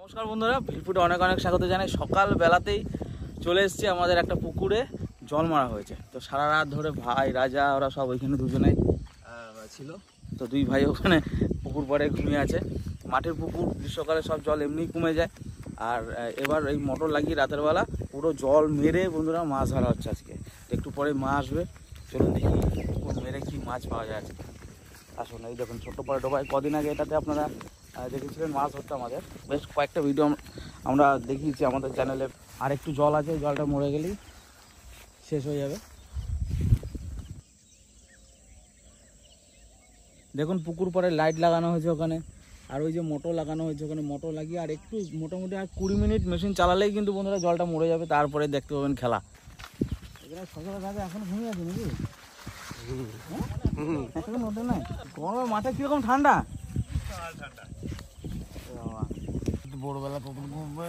নমস্কার বন্ধুরা, ভিলপুটে অনেক অনেক স্বাগত জানাই। সকাল বেলাতেই চলে এসেছি আমাদের একটা পুকুরে, জল মারা হয়েছে। তো সারা রাত ধরে ভাই রাজা ওরা সব ওইখানে দুজনেই ছিল। তো দুই ভাই ওখানে পুকুর পাড়ে ঘুমিয়ে আছে। মাঠের পুকুর গ্রীষ্মকালে সব জল এমনিই কমে যায়। আর এবার এই মোটর লাগিয়ে রাতের বেলা পুরো জল মেরে বন্ধুরা মাছ ধরা হচ্ছে আজকে। একটু পরে মা আসবে, চলুন দেখি পুকুর মেরে কি মাছ পাওয়া যায় আজকে। আসুন, এই দেখুন ছোট্ট পাড়ে ডোবায়। কদিন আগে এটাতে আপনারা দেখেছিলেন মাছ হচ্ছে আমাদের, বেশ কয়েকটা ভিডিও আমরা দেখিয়েছি আমাদের চ্যানেলে। আর একটু জল আছে, জলটা মরে গেলেই শেষ হয়ে যাবে। দেখুন পুকুর পাড়ে লাইট লাগানো হয়েছে ওখানে, আর ওই যে মোটর লাগানো হয়েছে ওখানে। মোটর লাগিয়ে আর একটু মোটামুটি আর 20 মিনিট মেশিন চালালেই কিন্তু বন্ধুরা জলটা মরে যাবে। তারপরে দেখতে পাবেন খেলা। এখানে সকালে থাকে এখন ঘুমিয়ে আছে নাকি? এখন ওঠে নাই। গরমে মাঠে কিরকম ঠান্ডা? ভোরবেলা কখন ঘুমবে?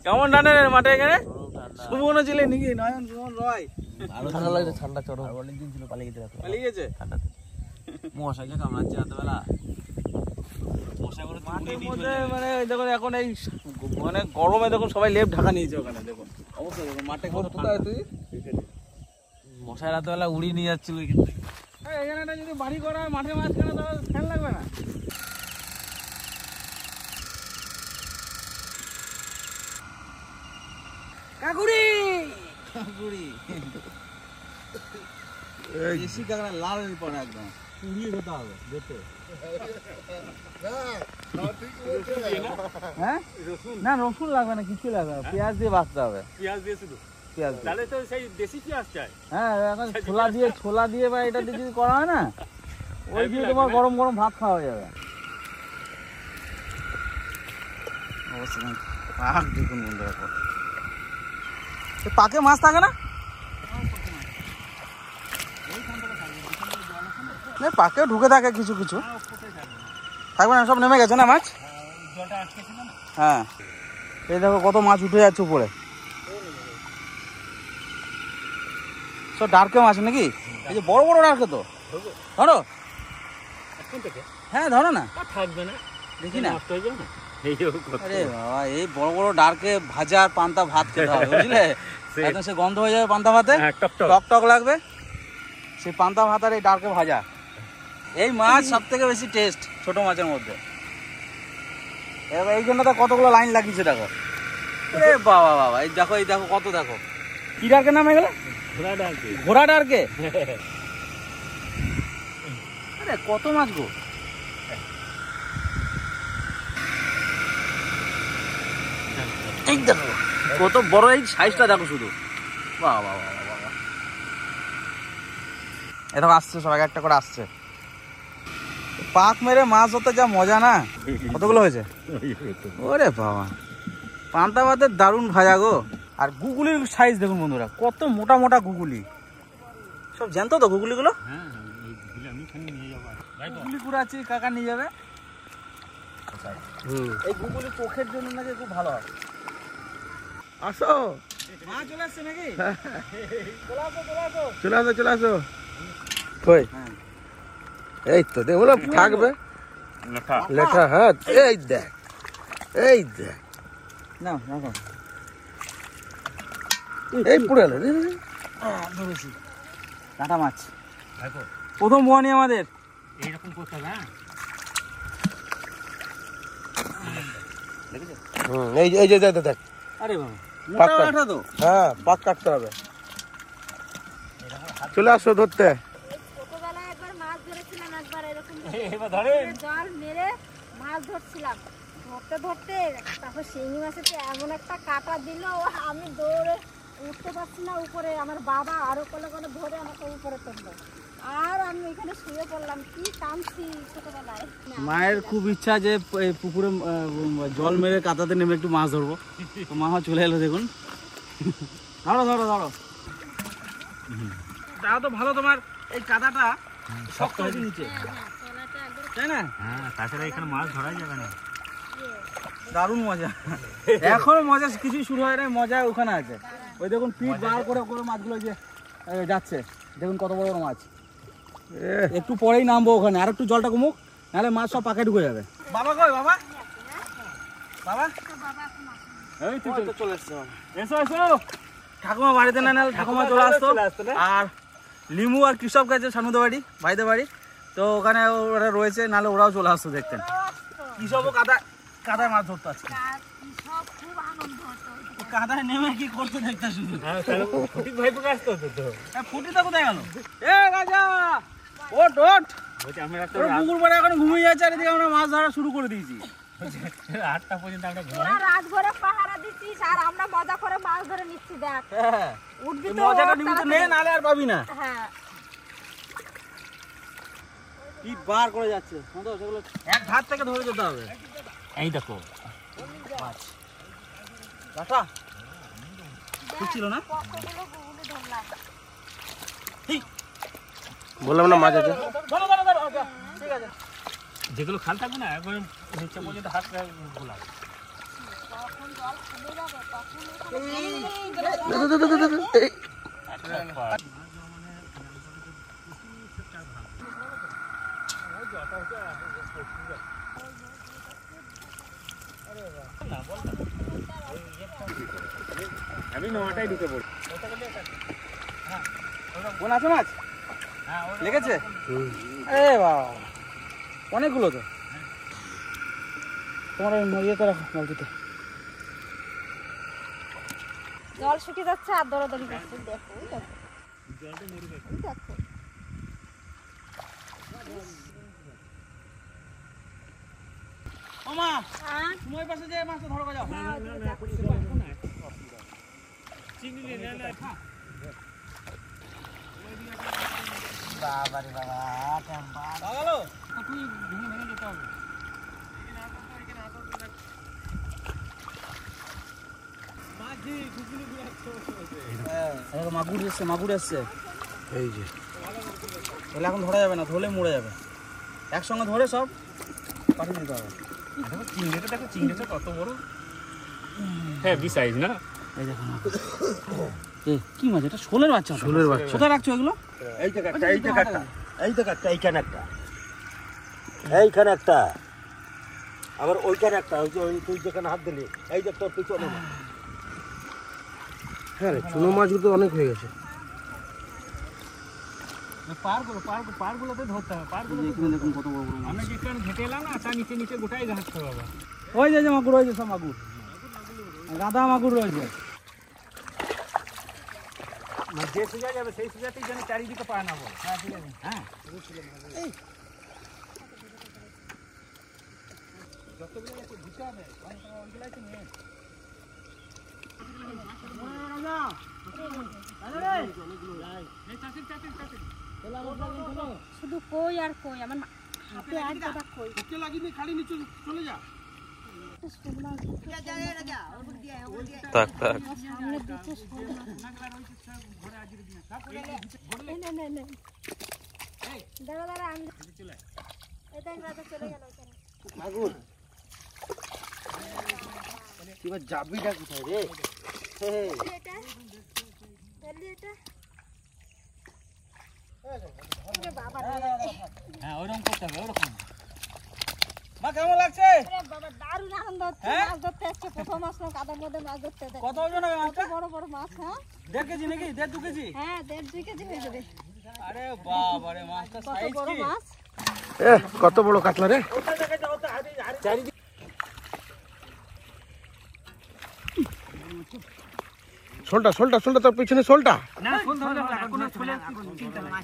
কেমন ঠান্ডা রে মাঠে এখানে? সুমন ছিল নাকি? নয়ন, সুমন, রয়। ঠান্ডা লাগছে, ঠান্ডা চড়ো। অনেকদিন ছিল, পালিয়ে গেছে। পালিয়ে গেছে ঠান্ডাতে। মশা যে কামড়াচ্ছে রাতবেলা। মাঠের মধ্যে মানে দেখুন এখন এই মানে গরমে দেখুন সবাই লেপ ঢাকা নিয়েছে ওখানে। দেখুন অবশ্যই দেখুন মাঠে কোথায় তুই মশাই রাতবেলা উড়িয়ে নিয়ে যাচ্ছিল কিন্তু। এখানে একটা যদি বাড়ি করা হয় মাঠের মাঝখানে, তাহলে ফ্যান লাগবে না। কাকুড়ি কাকুড়ি দেশি কাঁকড়া, লাল পড়ে একদম পুড়িয়ে খেতে হবে দেখতে। হ্যাঁ না, রসুন লাগবে না, কিছু লাগবে না, পেঁয়াজ দিয়ে বাঁচতে হবে। পেঁয়াজ দিয়ে শুধু পেঁয়াজ তাহলে তো সেই দেশি পেঁয়াজ চাই। হ্যাঁ, এখন ছোলা দিয়ে বা এটা দিয়ে যদি করা হয় না, ওই দিয়ে তোমার গরম গরম ভাত খাওয়া যাবে। অবশ্যই পাক দেখুন বন্ধুরা, পাকে মাছ থাকে না? পাকেও ঢুকে থাকে কিছু কিছু, থাকবে না, সব নেমে গেছে না মাছ। হ্যাঁ, এই দেখো কত মাছ উঠে যাচ্ছে উপরে, সব ডার্কে মাছ নাকি? এই যে বড় বড় ডার্কে, তো ধরো। হ্যাঁ ধরো না, থাকবে না দেখি না। আরে বাবা, এই বড় বড় ডার্কে ভাজা আর পান্তা ভাত খেতে হবে, বুঝলে? সে গন্ধ হয়ে যাবে পান্তা ভাতে, টক টক লাগবে। সেই পান্তা ভাত আর এই ডার্কে ভাজা, এই মাছ সব থেকে বেশি টেস্ট ছোট মাছের মধ্যে। এবার এই জন্য তো কতগুলো লাইন লাগিয়েছে দেখো। আরে বাবা বাবা, এই দেখো, এই দেখো কত, দেখো কি ডার্কের নাম এগুলো? ঘোড়া ডার্কে। আরে কত মাছ গো! এই দেখো কত বড়, এই সাইজটা দেখো শুধু। বাহ বাহ বাহ বাহ, এ দেখো আসছে, সবাই একটা করে আসছে। পাক মেরে মাছ ধরতে যা মজা না। কতগুলো হয়েছে? ওরে বাবা, পান্তা ভাতের দারুণ ভাজা গো। আর গুগুলির সাইজ দেখুন বন্ধুরা, কত মোটা মোটা গুগুলি। সব জানতো তো গুগুলিগুলো? গুগুলি কুড়াচ্ছি, কাকা নিয়ে যাবে। এই গুগুলি চোখের জন্য নাকি খুব ভালো হয়। আসো, মা চলে আসছে নাকি? চলে আসো চলে আসো। কই? এই তো দে, বলো থাকবে লেখা। হ্যাঁ, এই দেখ, এই দেখ না, এই পুড়ে এলো ধরেছি কাঁটা মাছ। প্রথম বোয়ানি আমাদের, এইরকম করতে হবে। এই যে দেখ। আরে বাবা, মোটা তো। হ্যাঁ, পাক কাটতে হবে। চলে আসো ধরতে। ছোটবেলায় একবার মাছ ধরেছিলাম, একবার এরকম জাল মেরে মাছ ধরছিলাম। ধরতে তারপর শিঙি মাছেতে এমন একটা কাঁটা দিল, আমি দৌড়ে উঠতে পারছি না উপরে। আমার বাবা আরো কোলে কোলে ধরে আমাকে উপরে তুললো, আর আমি এখানে শুয়ে পড়লাম। কি কাঁদছি ছোটবেলায়। মায়ের খুব ইচ্ছা যে পুকুরে জল মেরে কাঁটাতে নেমে একটু মাছ ধরবো। তো মা চলে এলো, দেখুন। ধরো ধরো ধরো, তাও তো ভালো। তোমার এই কাঁটাটা শক্ত হয়েছে নিচে, তাই না? হ্যাঁ, তাছাড়া এখানে মাছ ধরাই যাবে না। দারুণ মজা। এখনো মজা কিছুই শুরু হয় না, মজা ওখানে আছে। ওই দেখুন পিঠ বার করে করে মাছগুলো যে যাচ্ছে, দেখুন কত বড় বড় মাছ। একটু পরেই নামবো ওখানে, আর একটু জলটা কমুক, নাহলে মাছ সব পাকে ঢুকে যাবে। বাবা কই বাবা? বাবা এই তো চলে এসছে বাবা। এসো এসো। ঠাকুমা বাড়িতে না, নাহলে ঠাকুমা চলে আসতো। আর লিমু আর কৃষক গেছে সানুদের বাড়ি, ভাইদের বাড়ি, তো ওখানে ওরা রয়েছে, নাহলে ওরাও চলে আসতো দেখতেন। কৃষকও কাদায় মাছ ধরতো আজকে। খুব আনন্দ হতো। কাদায় নেমে কি করতে দেখতে শুধু। ফুটিক ভাই প্রকাশ তো তো। ফুটিটা কোথায় গেল? এ রাজা ওট ওট। পুকুর পাড়ে এখন ঘুমিয়ে যাচ্ছে, আর এদিকে আমরা মাছ ধরা শুরু করে দিয়েছি। 8টা পর্যন্ত আমরা তোরা রাত ভরে পাহারা দিচ্ছিস আর আমরা মজা করে মাছ ধরে নিচ্ছি। দেখ উঠবি তো, মজাটা নিবি তো নে, নাহলে আর পাবি না। হ্যাঁ কি বার করে যাচ্ছে, সেগুলো এক হাত থেকে ধরে যেতে হবে। এই দেখো বাসা ঠিক ছিল না? কতগুলো গুগলি ধরলাম। বললাম না মাছ আছে। ধরো ধরো ধরো, ওকে, ঠিক আছে। যেগুলো খাল থাকবে না একবার নিচে পর্যন্ত হাত গোলা যখন জল ফুলে যাবে তখন আমি 9টায় ঢুকে পড়ি। কোন আছে মাছ লেগেছে? এ বাবা অনেকগুলো তো। তোমার ইয়েতে রাখো বালতিতে। জল শুকিয়ে যাচ্ছে আর দৌড়াদৌড়ি করছে। দেখো দেখো দেখো ও মা, হ্যাঁ তুমি ওই পাশে যে মাছটা ধরো যাও। চিংড়ি না না খা। বাবা রে বাবা, টেম্পা গেল। তুই ভেঙে যেতে হবে। মাগুর এসছে, মাগুর এসছে। এই যে এগুলো এখন ধরা যাবে না, ধরলে মরে যাবে। একসঙ্গে ধরে সব পাঠিয়ে দিতে হবে। দেখো চিংড়িটা, দেখো চিংড়িটা কত বড়। হ্যাঁ বি সাইজ না? এই দেখো এ কি মাছ এটা? শোলের বাচ্চা। শোলের বাচ্চা। কোথায় রাখছো এগুলো? এই যে একটা, এই যে একটা, এই যে একটা, এইখানে একটা, এইখানে একটা, আবার ওইখানে একটা, ওই যে তুই যেখানে হাত দিলি, এই যে তোর পিছনে। হ্যাঁ রে, চুনো মাছগুলো তো অনেক হয়ে গেছে। পারগুলোতে ধরতে হবে। পারগুলো এখানে দেখুন কত বড় বড় মাছ। আমরা যেখানে ঘেটে এলাম না তার নিচে নিচে গোটাই ঘাস খাওয়াবো। ওই যে মাগুর, ওই যে সব মাগুর, গাদা মাগুর রয়েছে। মানে যে সোজা যাবে সেই সোজাতেই যেন চারিদিকে পা না বল। হ্যাঁ ঠিক আছে। হ্যাঁ শুধু কই আর কই। আমার হাতে এক গাদা কই। তাক তাক। সামনে দুটো শোল মাছ। নে, নে, নে। দাঁড়া দাঁড়া, আমি এই দেখ রাজা চলে গেল ওখানে। মাগুর এবার যাবিটা কোথায় রে? এটা ধরলি এটা। ওরে বাবা রে। হ্যাঁ ওরকম করতে হবে, ওরকম। মা কেমন লাগছে? আরে বাবা দারুণ আনন্দ হচ্ছে। হ্যাঁ? মাছ ধরতে আসছে, প্রথম আসলাম কাদার মধ্যে মাছ ধরতে। দেখ কত ওজন হবে কত মাছটা? বড় বড় মাছ। হ্যাঁ 1.5 কেজি নাকি? 1.5-2 কেজি? হ্যাঁ 1.5-2 কেজি হয়ে যাবে। আরে বাবা রে, মাছটা কত সাইজ বড় কি? মাছ। কত বড় কাতলা রে। শোলটা শোলটা শোলটা, তোর পিছনে শোলটা। না শোল ধরে না, এখন শোলে চিন্তা নাই।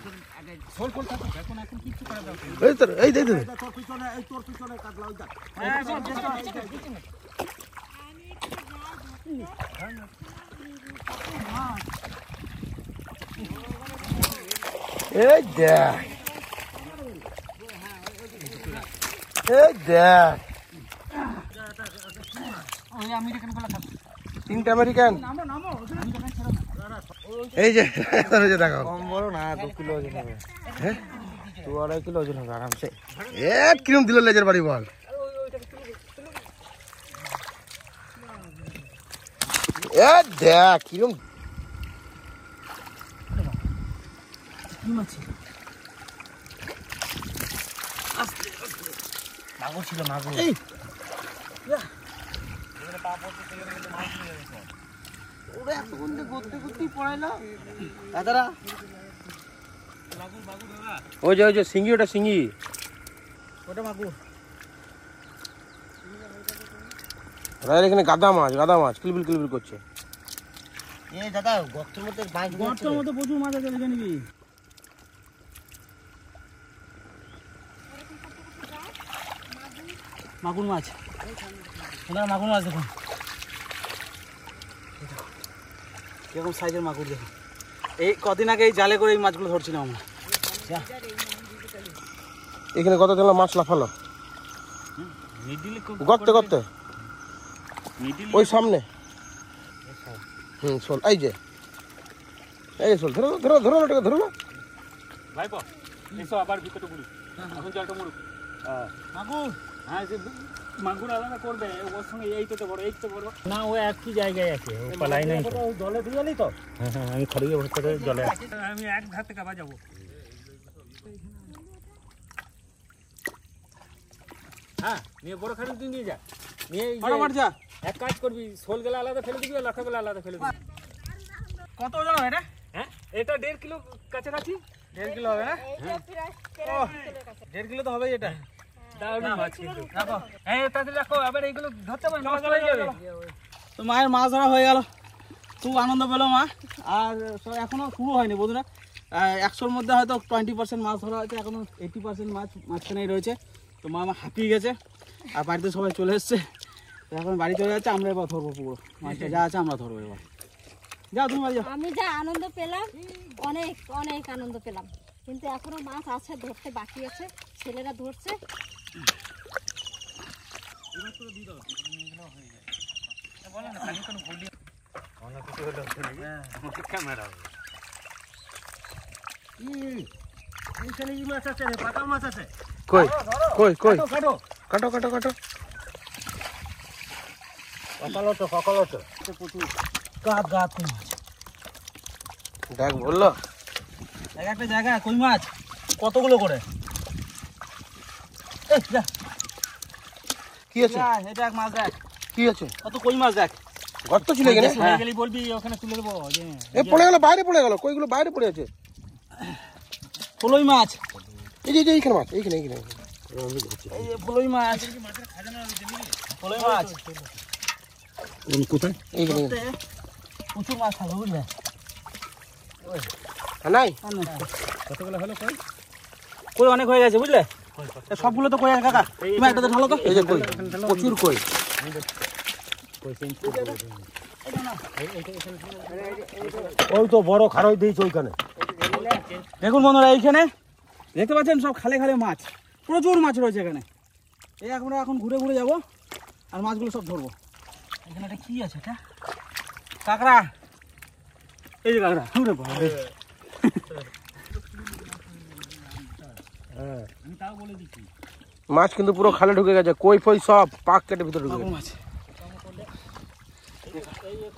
শোল শোল থাকুক, এখন এখন কিছু করা দরকার নেই। এই তোর, এই দে দে। তোর পিছনে, এই তোর পিছনে কাটলা ওইটা। হ্যাঁ পিছনে। এই দেখ, এই দেখ, ওই আমেরিকান গুলো থাকুক। 3টা আমেরিকান। এই যে দেখো, কম বড় না, 2 কিলো ওজন হবে। হ্যাঁ 2-2.5 কিলো ওজন হবে আরামসে। কিরম দিল লেজের বাড়ি বল। দেখ কিরম। কি মাছ? মাগুর ছিল মাগুর। এই ওরা এতক্ষণ দিয়ে গড়তে গড়তেই পড়ায় না দাদারা। ওই যে সিঙ্গি, ওটা সিঙ্গি। ওটা মাগুর। এখানে গাদা মাছ কিলবিল কিলবিল করছে। এ দাদা গর্তের মধ্যে মাছ গর্তের মধ্যে প্রচুর মাছ আছে, দেখে নিবি। মাগুর মাছ, ওনারা মাগুর মাছ দেখুন কিরকম সাইজের মাগুর দেখুন। এই কদিন আগে এই জালে করে এই মাছগুলো ধরছিলাম আমরা। এখানে কত দিন মাছ লাফালো গর্তে গর্তে ওই সামনে। শোল, এই যে শোল, ধরো ধরো ধরো না, ধরো না। ভাইপো এসো আবার ভিতরে গুলি, এখন জলটা মুড়ুক। মাগুর, হ্যাঁ যে মাগুর আলাদা করবে ওর সঙ্গে এই তো বড়, এই তো বড় না, ও একই জায়গায় আছে, ও পালাই নাই তো। জলে দিয়ে গেলি তো। হ্যাঁ হ্যাঁ, আমি খড়িয়ে ভেতরে জলে আমি এক ধার থেকে আবার যাবো। হ্যাঁ নিয়ে বড় খাড়ি দিয়ে নিয়ে যা, নিয়ে ফটাফট যা। এক কাজ করবি, শোল গেলে আলাদা ফেলে দিবি আর লাঠা গেলে আলাদা ফেলে দিবি। কত ওজন হবে এটা? হ্যাঁ এটা 1.5 কিলো কাছাকাছি। 1.5 কিলো হবে না? এইটা প্রায় 13 কিলোর কাছে। 1.5 কিলো তো হবেই এটা। দারুণ মাছ কিন্তু। হ্যাঁ তাহলে রাখো, আবার এইগুলো ধরতে পারবে, মাছ চলে যাবে। তো মায়ের মাছ ধরা হয়ে গেল, খুব আনন্দ পেলো মা। আর এখনো শুরু হয়নি বন্ধুরা, 100-র মধ্যে হয়তো 20% মাছ ধরা হয়েছে, এখনো 80% মাছ মাঝখানেই রয়েছে। তো মা আমার হাঁপিয়ে গেছে আর বাড়িতে সবাই চলে এসছে। তো এখন বাড়ি চলে যাচ্ছে, আমরা এবার ধরবো পুরো মাছটা যা আছে আমরা ধরবো এবার। যাও তুমি বাড়ি যাও। আমি যা আনন্দ পেলাম, অনেক অনেক আনন্দ পেলাম, কিন্তু এখনো মাছ আছে, ধরতে বাকি আছে, ছেলেরা ধরছে। এইখানে এই মাছ আছে, পাকা মাছ আছে। কই কই কই কাটো কাটো কাটো কাটো। কপালতো প্রচুর গাত গাত কই মাছ। দেখ বললো এক একটা জায়গায় কই মাছ কতগুলো করে। এই যা, কি আছে, যা, এটা এক মাছ দেখ, কি আছে? কত কই মাছ দেখ। গর্ত ছিল এখানে? হয়ে গেলি বলবি, ওখানে তুলে দেবো। এ পড়ে গেল, বাইরে পড়ে গেল, কইগুলো বাইরে পড়ে আছে। ফলই মাছ, এই যে এইখানে মাছ, এইখানে এইখানে। এই যে ফলই মাছ, ফলই মাছ। কোথায়? এইখানে প্রচুর মাছ থাকবে বুঝলে। নাই কতগুলো হলো কই? কই অনেক হয়ে গেছে বুঝলে, সবগুলো তো কই আছে কাকা, তুমি একটাতে ঢালো তো। এই যে কই, প্রচুর কই। ওই তো বড় খারই দিয়েছে ওইখানে। দেখুন বন্ধুরা, এইখানে দেখতে পাচ্ছেন সব খালে খালে মাছ, প্রচুর মাছ রয়েছে এখানে। এই এখন ঘুরে ঘুরে যাবো আর মাছগুলো সব ধরবো। এখানে একটা কি আছে, এটা কাঁকড়া। এই যে কাঁকড়া, ঘুরে আমি তাও বলে দিচ্ছি, মাছ কিন্তু পুরো খালে ঢুকে গেছে, কই ফই সব পাক কেটে ভিতরে ঢুকে গেছে। মাছ।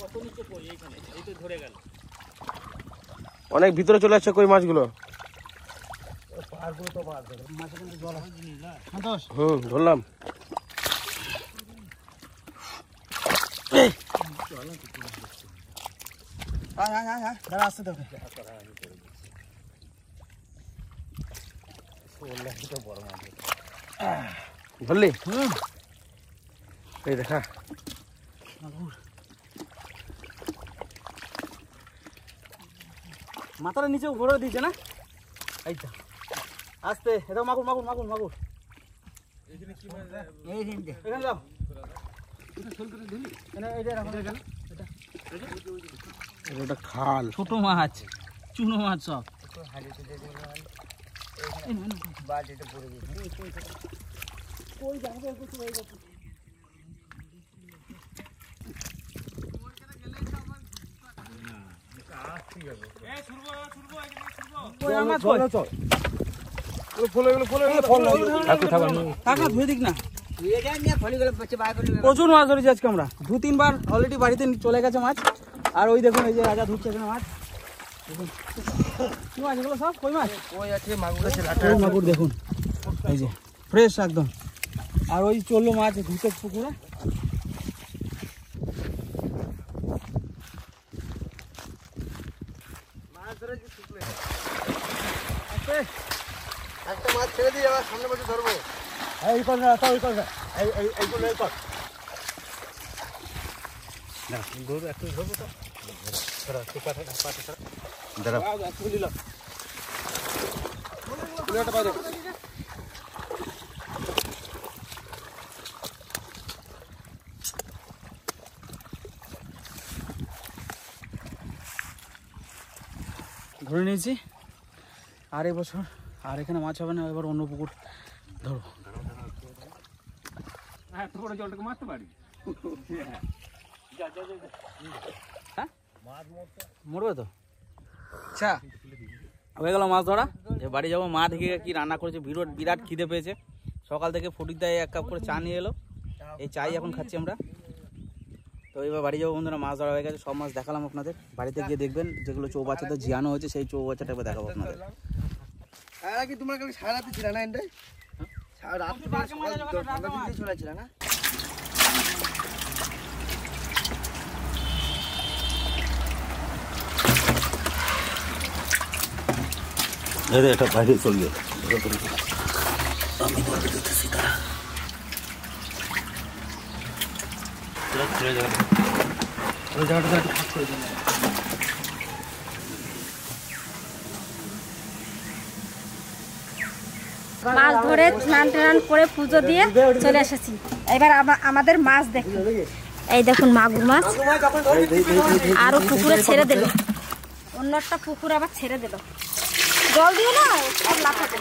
কত নিচে কই এইখানে, এই তো ধরে গেল। অনেক ভিতরে চলে আসছে কই মাছগুলো। ধরলাম। দাঁড়া আসতে তোকে। ধরলি? এই দেখা মাথাটা নিচে ঘুরে দিয়েছে না, এই তো আস্তে। এটা মাগুর মাগুর মাগুর মাগুর। এখানে যাও, এটা খাল। ছোট মাছ, চুনো মাছ সব। কাকা ধুয়ে দিক না, প্রচুর মাছ ধরেছি আজকে আমরা। 2-3 বার অলরেডি বাড়িতে চলে গেছে মাছ। আর ওই দেখুন, এই যে রাজা ধরছে এখানে মাছ। দেখুন কি মাছ এগুলো, সব কই মাছ। কই আছে, মাগুর আছে, কই মাগুর দেখুন, এই যে ফ্রেশ একদম। আর ওই চললো মাছ ধুতে পুকুরে। একটা মাছ ছেড়ে দিয়ে আবার সামনে বসে ধরবো। এই কর না, ওই কর না, এইগুলো এই কর না, ধরবো একটু ধরবো তো। ধরে নিয়েছি। আর এবছর আর এখানে মাছ হবে না, এবার অন্য পুকুর ধরবো। এত বড় জলটাকে মারতে পারি? হ্যাঁ মরবে তো। আচ্ছা হয়ে গেল মাছ ধরা। যে বাড়ি যাবো, মা দেখে কি রান্না করেছে, বিরাট খিদে পেয়েছে। সকাল থেকে ফটিকদায় 1 কাপ করে চা নিয়ে এলো, এই চাই এখন খাচ্ছি আমরা। তো এবার বাড়ি যাবো বন্ধুরা, মাছ ধরা হয়ে গেছে, সব মাছ দেখালাম আপনাদের। বাড়িতে গিয়ে দেখবেন যেগুলো চৌবাচ্চাতে জিয়ানো হয়েছে, সেই চৌবাচ্চাটা এবার দেখাবো আপনাদের। কি তোমরা কালকে সারা রাতে ছিল না? এন্ডে রাত ছিল না? এটা বাইরে চলে গেল। আমি বলে দিতেছি তারা জায়গাটা একটু ফাঁক করে দিন। মাছ ধরে স্নান টান করে পুজো দিয়ে চলে এসেছি। এবার আমাদের মাছ দেখুন, এই দেখুন মাগুর মাছ। আরো পুকুরে ছেড়ে দিল, অন্য একটা পুকুর আবার ছেড়ে দিল। জল দিও না, সব লাফাবে।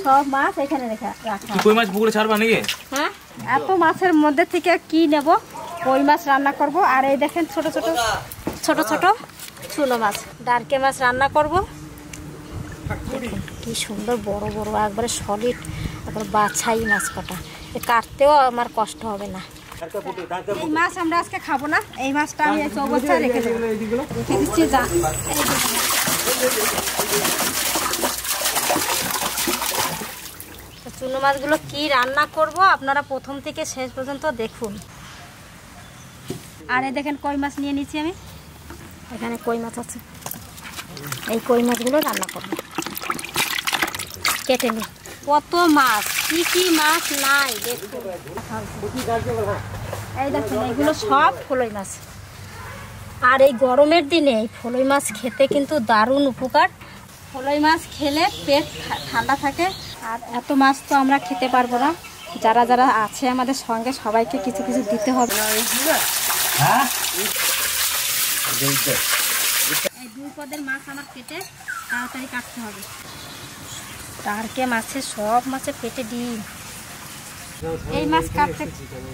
সব মাছ এখানে রাখা। কই মাছ পুকুরে ছাড়বা নাকি? হ্যাঁ, এত মাছের মধ্যে থেকে কি নেব? কই মাছ রান্না করব। আর এই দেখেন ছোট ছোট ছোট ছোট চুনো মাছ, ডারকে মাছ রান্না করব। কি সুন্দর বড় বড় একবারে সলিড, একবার বাছাই মাছ কাটা, কাটতেও আমার কষ্ট হবে না। এই মাছ আমরা আজকে খাবো না, এই মাছটা আমি চৌবস্তায় রেখে দেবো, রেখে দিচ্ছি। চুনো মাছগুলো কি রান্না করব আপনারা প্রথম থেকে শেষ পর্যন্ত দেখুন। আর এই দেখেন কই মাছ নিয়ে নিচ্ছি আমি, এখানে কই মাছ আছে। এই কই মাছগুলো রান্না করবো, কেটে নিই। কত মাছ, কি কি মাছ নাই দেখুন। এই দেখুন এগুলো সব ফলই মাছ। আর এই গরমের দিনে এই ফলই মাছ খেতে কিন্তু দারুণ উপকার। ফলই মাছ খেলে পেট ঠান্ডা থাকে। আর এত মাছ তো আমরা খেতে পারবো না, যারা যারা আছে আমাদের সঙ্গে সবাইকে কিছু কিছু দিতে হবে। এই 2 পদের মাছ আমার কেটে তাড়াতাড়ি কাটতে হবে। টারকে মাছে সব মাছে পেটে ডিম। এই মাছ কাটতে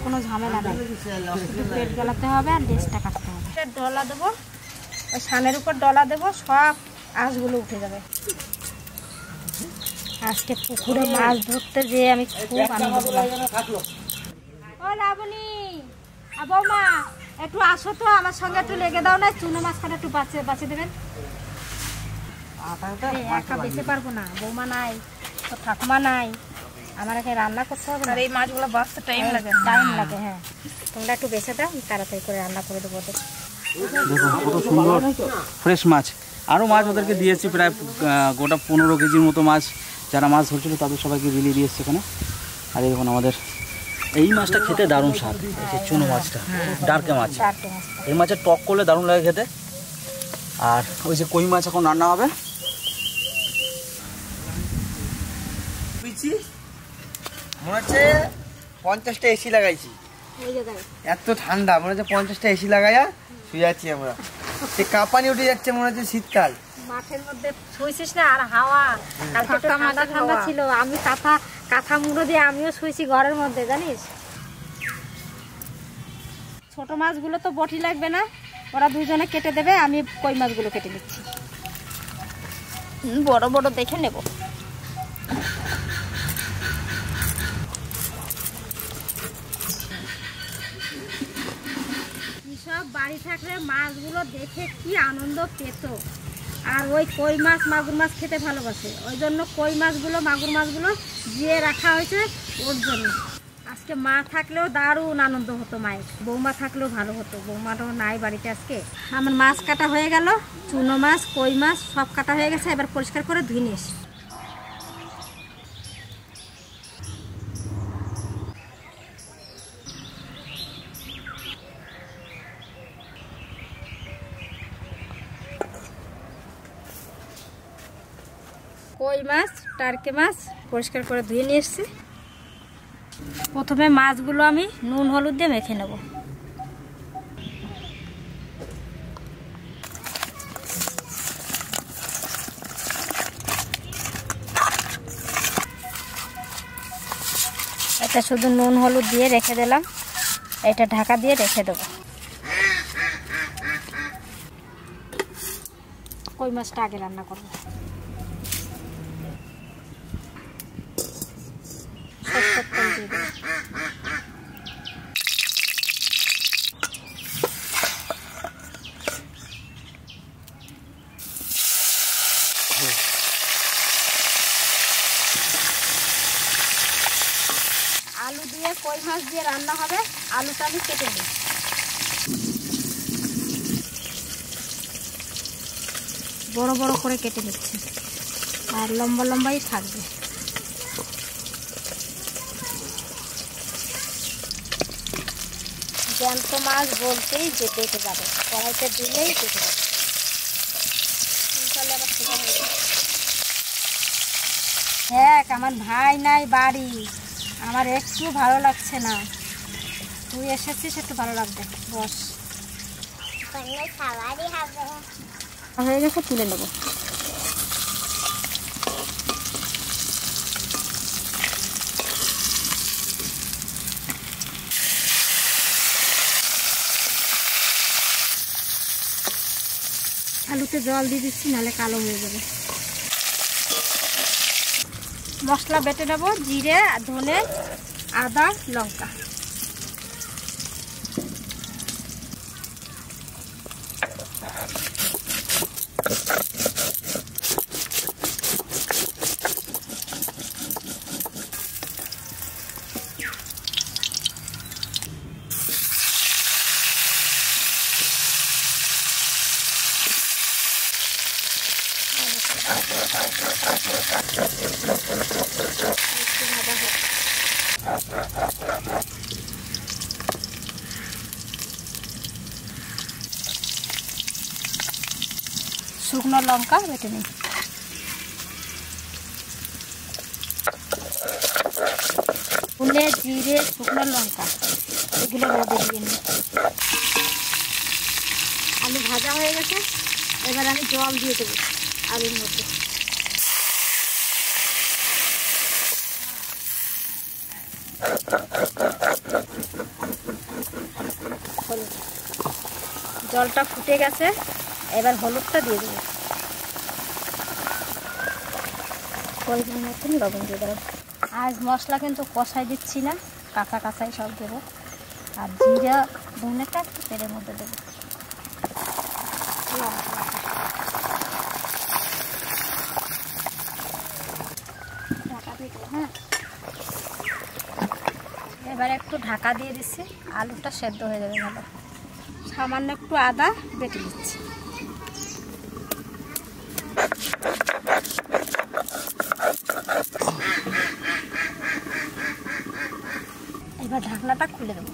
কোনো ঝামেলা নেই, পেট গলাতে হবে আর লেজটা কাটতে হবে। ডলা দেবো, ওই সানের উপর ডলা দেবো, সব আঁশগুলো উঠে যাবে। আজকে পুকুরে মাছ ধরতে যেয়ে আমি খুব আনন্দ পেলাম। ও লাবণী, বৌমা একটু আসো তো, আমার সঙ্গে একটু লেগে দাও না, চুনো মাছখানে একটু বাঁচিয়ে দেবেন। একা বেঁচে পারবো না, বৌমা নাই, তো ঠাকুমা নাই, আমার একে রান্না করতে হবে। আর এই মাছগুলো বাঁচতে টাইম লাগে। হ্যাঁ, তোমরা একটু বেঁচে দাও, তাড়াতাড়ি করে রান্না করে দেবো। দেখুন কত সুন্দর ফ্রেশ মাছ। আরও মাছ ওদেরকে দিয়েছি, প্রায় গোটা 15 কেজির মতো মাছ। যারা মাছ ধরছিল তাদের সবাইকে বিলিয়ে দিয়েছে এখানে। আর এই দেখুন আমাদের এই মাছটা খেতে দারুণ স্বাদ, এই চুনো মাছটা, ডারকে মাছ। এই মাছের টক করলে দারুণ লাগে খেতে। আর ওই যে কই মাছ এখন রান্না হবে। মনে হচ্ছে 50টা এসি লাগাইছি, এত ঠান্ডা। মনে হচ্ছে 50টা এসি লাগাইয়া শুয়ে আছি আমরা, সে কাঁপানি উঠে যাচ্ছে, মনে হচ্ছে শীতকাল। মাঠের মধ্যে শুয়েছিস না, আর হাওয়া কালকে তো ঠান্ডা ঠান্ডা ছিল। আমি কাঁথা মুড়ো দিয়ে আমিও শুয়েছি ঘরের মধ্যে, জানিস। ছোট মাছগুলো তো বটি লাগবে না, ওরা দুজনে কেটে দেবে, আমি কই মাছগুলো কেটে নিচ্ছি। বড় বড় দেখে নেব। সব বাড়ি থাকলে মাছগুলো দেখে কি আনন্দ পেত। আর ওই কই মাছ মাগুর মাছ খেতে ভালোবাসে, ওই জন্য কই মাছগুলো মাগুর মাছগুলো দিয়ে রাখা হয়েছে ওর জন্য। আজকে মা থাকলেও দারুণ আনন্দ হতো মায়ের, বৌমা থাকলেও ভালো হতো, বৌমাটাও নাই বাড়িতে আজকে। আমার মাছ কাটা হয়ে গেল, চুনো মাছ কই মাছ সব কাটা হয়ে গেছে, এবার পরিষ্কার করে ধুয়ে নিস। কই মাছ টার্কি মাছ পরিষ্কার করে ধুয়ে নিয়ে এসছি। প্রথমে মাছগুলো আমি নুন হলুদ দিয়ে মেখে নেব। এটা শুধু নুন হলুদ দিয়ে রেখে দিলাম, এটা ঢাকা দিয়ে রেখে দেব। কই মাছটা আগে রান্না করব। আলু দিয়ে কই মাছ দিয়ে রান্না হবে, আলুটা আমি কেটে নিই। বড় বড় করে কেটে নিচ্ছি, আর লম্বা লম্বাই থাকবে। জ্যান্ত মাছ বলতেই যে পেটে যাবে, কড়াইতে দিলেই পেটে যাবে। দেখ আমার ভাই নাই বাড়ি, আমার একটু ভালো লাগছে না, তুই এসেছিস একটু ভালো লাগবে। বস, হয়ে গেছে, তুলে নেবো। আলুতে জল দিয়ে দিচ্ছি, নাহলে কালো হয়ে যাবে। মশলা বেটে নেব, জিরে ধনে আদা লঙ্কা। শুকনো লঙ্কা বেটে নিই। ধনে জিরে শুকনো লঙ্কা এগুলো রোদে দিয়ে নিই। আলু ভাজা হয়ে গেছে, এবার আমি জল দিয়ে দেবো আলুর মধ্যে। জলটা ফুটে গেছে, এবার হলুদটা দিয়ে দেবো, পরিমাণ মতন লবণ দিয়ে দেবো। আজ মশলা কিন্তু কষাই দিচ্ছি না, কাঁচা কাঁচাই সব দেবো। আর জিরা ধনেটা একটু তেলের মধ্যে দেবো। ঢাকা দিয়ে দেবো। হ্যাঁ, এবার একটু ঢাকা দিয়ে দিচ্ছি, আলুটা সেদ্ধ হয়ে যাবে ভালো। সামান্য একটু আদা বেটে দিচ্ছি। এবার ঢাকনাটা খুলে দেবো।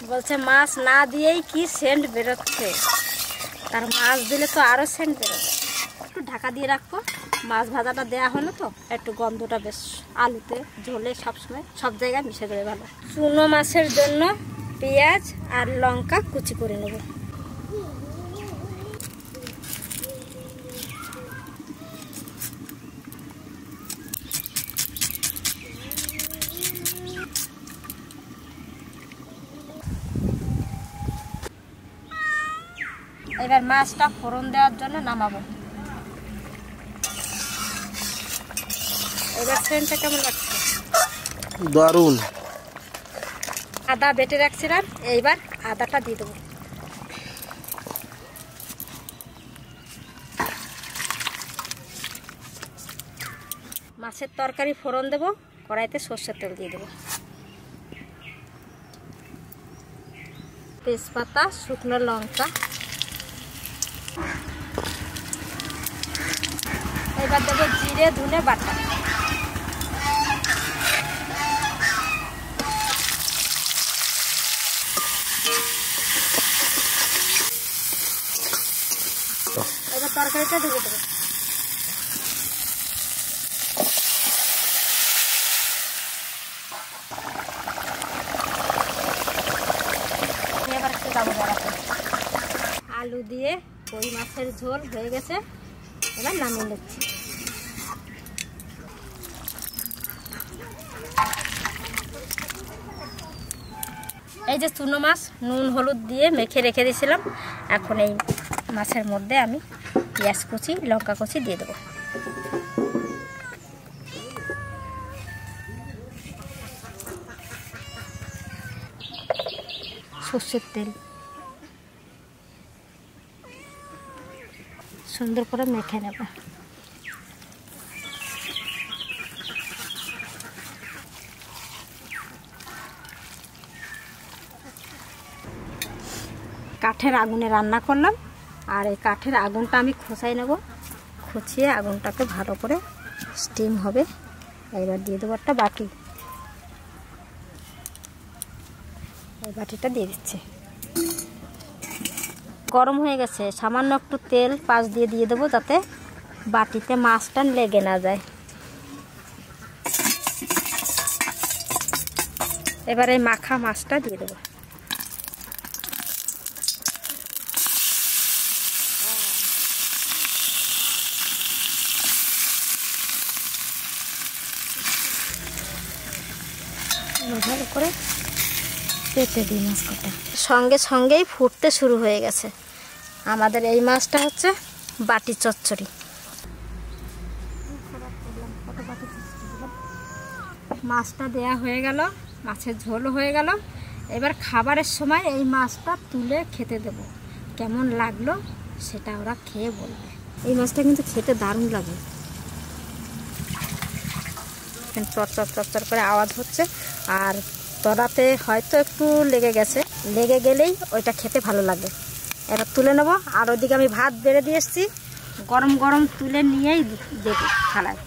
বলছে মাছ না দিয়েই কি সেন্ট বেরোচ্ছে, তার মাছ দিলে তো আরো সেন্ট বেরোবে। একটু ঢাকা দিয়ে রাখবো, মাছ ভাজাটা দেওয়া হলো তো একটু গন্ধটা বেশ আলুতে ঝোলে সবসময় সব জায়গায় মিশে যাবে ভালো। চুনো মাছের জন্য পেঁয়াজ আর লঙ্কা কুচি করে নেব। এবার মাছটা ফোড়ন দেওয়ার জন্য নামাবো। এবার সেন্টটা কেমন লাগছে? দারুণ। আদা বেটে রাখছিলাম, এইবার আদাটা দিয়ে দেবো। মাছের তরকারি ফোড়ন দেবো, কড়াইতে সর্ষের তেল দিয়ে দেবো। তেজপাতা, শুকনো লঙ্কা, এবার দেবো জিরে ধনে বাটা। এবার তরকারিটা ঢেকে দেবো। এবার একটু দাবো বাড়াতে। আলু দিয়ে কই মাছের ঝোল হয়ে গেছে, এবার নামিয়ে নিচ্ছি। এই যে চুনো মাছ নুন হলুদ দিয়ে মেখে রেখে দিয়েছিলাম, এখন এই মাছের মধ্যে আমি পেঁয়াজ কুচি লঙ্কা কুচি দিয়ে দেবো। সর্ষের তেল সুন্দর করে মেখে নেব। কাঠের আগুনে রান্না করলাম, আর এই কাঠের আগুনটা আমি খোঁচাই নেব, খুঁচিয়ে আগুনটাকে ভালো করে স্টিম হবে। এবার দিয়ে দেবো একটা বাটি, এই বাটিটা দিয়ে দিচ্ছি। গরম হয়ে গেছে, সামান্য একটু তেল পাশ দিয়ে দিয়ে দেবো যাতে বাটিতে মাছটা লেগে না যায়। এবার এই মাখা মাছটা দিয়ে দেবো। ভালো করে পেতে দিই মাছ কটা, সঙ্গে সঙ্গেই ফুটতে শুরু হয়ে গেছে। আমাদের এই মাছটা হচ্ছে বাটি চচ্চড়ি। মাছটা দেয়া হয়ে গেল, মাছের ঝোল হয়ে গেল। এবার খাবারের সময় এই মাছটা তুলে খেতে দেব, কেমন লাগলো সেটা ওরা খেয়ে বলবে। এই মাছটা কিন্তু খেতে দারুণ লাগে, চরচর চরচর করে আওয়াজ হচ্ছে, আর তলাতে হয়তো একটু লেগে গেছে, লেগে গেলেই ওইটা খেতে ভালো লাগে। এবার তুলে নেব, আর ওইদিকে আমি ভাত বেড়ে দিয়ে এসেছি, গরম গরম তুলে নিয়েই দেব থালায়।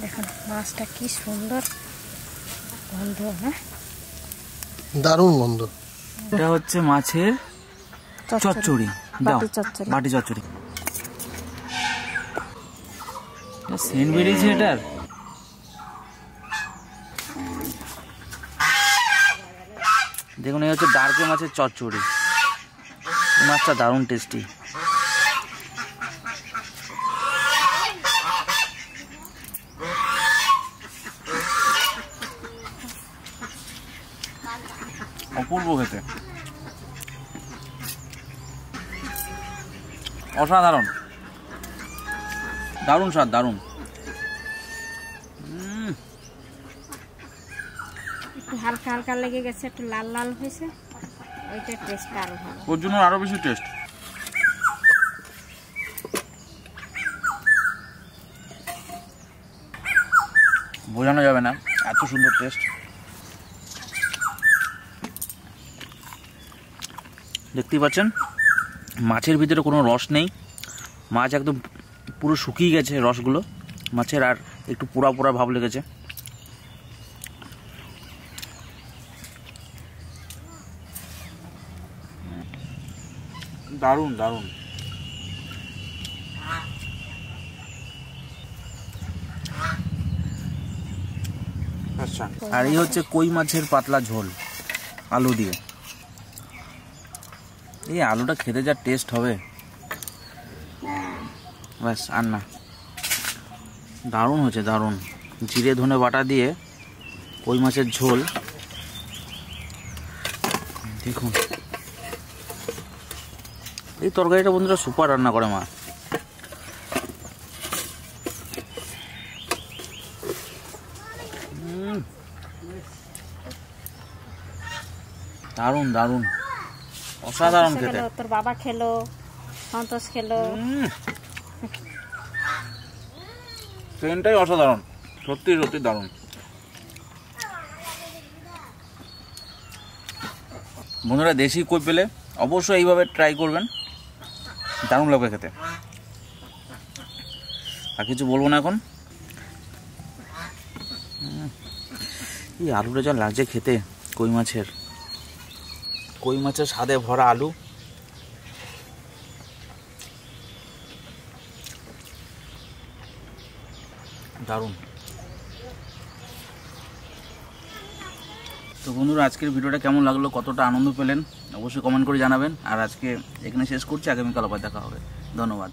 দেখুন মাছটা কি সুন্দর গন্ধ, হ্যাঁ দারুণ গন্ধ। এটা হচ্ছে মাছের চচ্চড়ি, বাটি চচ্চড়ি। সেন্ট বেরিয়েছে এটার। দেখুন এই হচ্ছে দাঁড়কে মাছের চচ্চড়ি, এই মাছটা দারুণ টেস্টি। অপূর্ব খেতে, অসাধারণ, দারুণ স্বাদ, দারুণ। একটু হালকা হালকা লেগে গেছে, একটু লাল লাল হয়েছে, ওইটার টেস্ট আরো ভালো, ওর জন্য আরো বেশি টেস্ট। বোঝানো যাবে না এত সুন্দর টেস্ট। দেখতেই পাচ্ছেন মাছের ভিতরে কোনো রস নেই, মাছ একদম পুরো শুকিয়ে গেছে রসগুলো মাছের, আর একটু পোড়া পোড়া ভাব লেগেছে। দারুণ দারুণ। আচ্ছা, আর এই হচ্ছে কই মাছের পাতলা ঝোল আলু দিয়ে। এই আলুটা খেতে যা টেস্ট হবে, ব্যাস আর না, দারুণ হয়েছে, দারুণ। জিরে ধনে বাটা দিয়ে কই মাছের ঝোল, দেখুন এই তরকারিটা বন্ধুরা সুপার রান্না করে মা। দারুণ দারুণ, অসাধারণ খেতে। তোর বাবা খেলো, সন্তোষ খেলো। ট্রেনটাই অসাধারণ, সত্যি সত্যি দারুণ। বন্ধুরা দেশি কই পেলে অবশ্যই এইভাবে ট্রাই করবেন, দারুণ লাগবে খেতে। আর কিছু বলবো না এখন। এই আলুটা যা লাগছে খেতে, কই মাছের স্বাদে ভরা আলু। দারুণ। তো বন্ধুরা আজকের ভিডিওটা কেমন লাগলো, কতটা আনন্দ পেলেন অবশ্যই কমেন্ট করে জানাবেন। আর আজকে এখানে শেষ করছি, আগামীকাল আবার দেখা হবে। ধন্যবাদ।